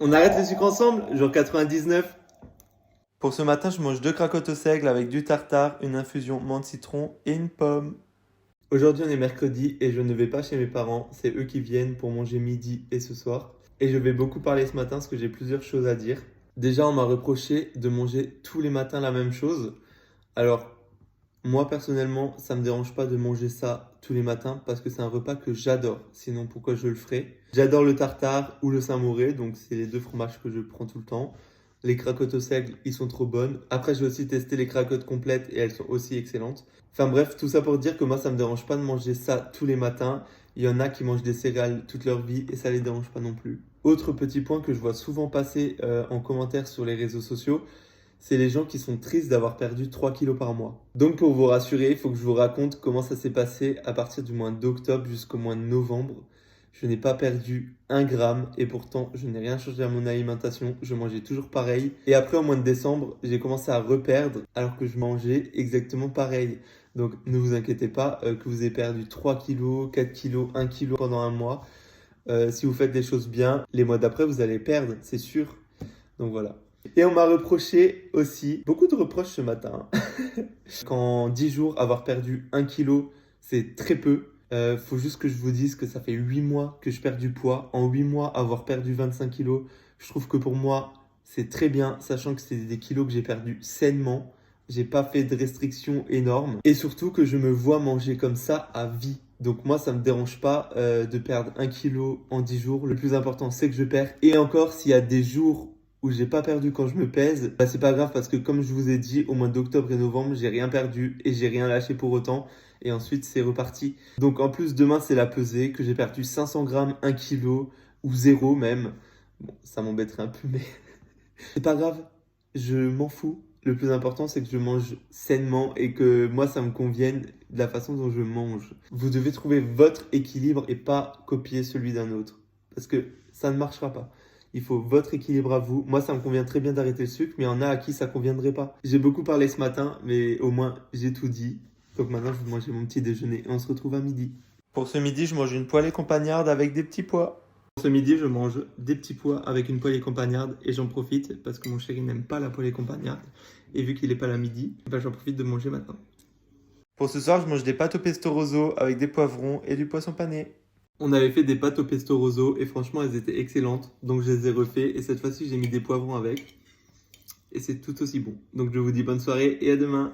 On arrête le sucre ensemble, genre 99. Pour ce matin, je mange 2 cracottes au seigle avec du tartare, une infusion menthe citron et une pomme. Aujourd'hui, on est mercredi et je ne vais pas chez mes parents. C'est eux qui viennent pour manger midi et ce soir. Et je vais beaucoup parler ce matin parce que j'ai plusieurs choses à dire. Déjà, on m'a reproché de manger tous les matins la même chose. Alors, moi personnellement, ça me dérange pas de manger ça tous les matins parce que c'est un repas que j'adore. Sinon, pourquoi je le ferais? J'adore le tartare ou le saint-mauré, donc c'est les deux fromages que je prends tout le temps. Les cracottes au seigle, ils sont trop bonnes. Après, j'ai aussi testé les cracottes complètes et elles sont aussi excellentes. Enfin bref, tout ça pour dire que moi, ça me dérange pas de manger ça tous les matins. Il y en a qui mangent des céréales toute leur vie et ça les dérange pas non plus. Autre petit point que je vois souvent passer en commentaire sur les réseaux sociaux, c'est les gens qui sont tristes d'avoir perdu 3 kilos par mois. Donc pour vous rassurer, il faut que je vous raconte comment ça s'est passé à partir du mois d'octobre jusqu'au mois de novembre. Je n'ai pas perdu 1 gramme et pourtant je n'ai rien changé à mon alimentation, je mangeais toujours pareil. Et après au mois de décembre, j'ai commencé à reperdre alors que je mangeais exactement pareil. Donc ne vous inquiétez pas que vous ayez perdu 3 kilos, 4 kilos, 1 kilo pendant un mois. Si vous faites des choses bien, les mois d'après vous allez perdre, c'est sûr. Donc voilà. Et on m'a reproché aussi, beaucoup de reproches ce matin, qu'en 10 jours, avoir perdu 1 kilo, c'est très peu. Faut juste que je vous dise que ça fait 8 mois que je perds du poids. En 8 mois, avoir perdu 25 kilos, je trouve que pour moi, c'est très bien, sachant que c'est des kilos que j'ai perdus sainement. J'ai pas fait de restrictions énormes. Et surtout que je me vois manger comme ça à vie. Donc moi, ça me dérange pas de perdre 1 kilo en 10 jours. Le plus important, c'est que je perds. Et encore, s'il y a des jours où j'ai pas perdu quand je me pèse, bah c'est pas grave parce que comme je vous ai dit, au mois d'octobre et novembre, j'ai rien perdu et j'ai rien lâché pour autant. Et ensuite, c'est reparti. Donc en plus, demain, c'est la pesée, que j'ai perdu 500 grammes, 1 kilo ou 0 même. Bon, ça m'embêterait un peu, mais c'est pas grave. Je m'en fous. Le plus important, c'est que je mange sainement et que moi, ça me convienne de la façon dont je mange. Vous devez trouver votre équilibre et pas copier celui d'un autre. Parce que ça ne marchera pas. Il faut votre équilibre à vous. Moi, ça me convient très bien d'arrêter le sucre, mais il y en a à qui ça conviendrait pas. J'ai beaucoup parlé ce matin, mais au moins, j'ai tout dit. Donc maintenant, je vais manger mon petit déjeuner et on se retrouve à midi. Pour ce midi, je mange une poêlée campagnarde avec des petits pois. Pour ce midi, je mange des petits pois avec une poêlée campagnarde et j'en profite parce que mon chéri n'aime pas la poêlée campagnarde. Et vu qu'il n'est pas là midi, bah, j'en profite de manger maintenant. Pour ce soir, je mange des pâtes au pesto rosso avec des poivrons et du poisson pané. On avait fait des pâtes au pesto rosso et franchement, elles étaient excellentes. Donc je les ai refait et cette fois-ci, j'ai mis des poivrons avec. Et c'est tout aussi bon. Donc je vous dis bonne soirée et à demain.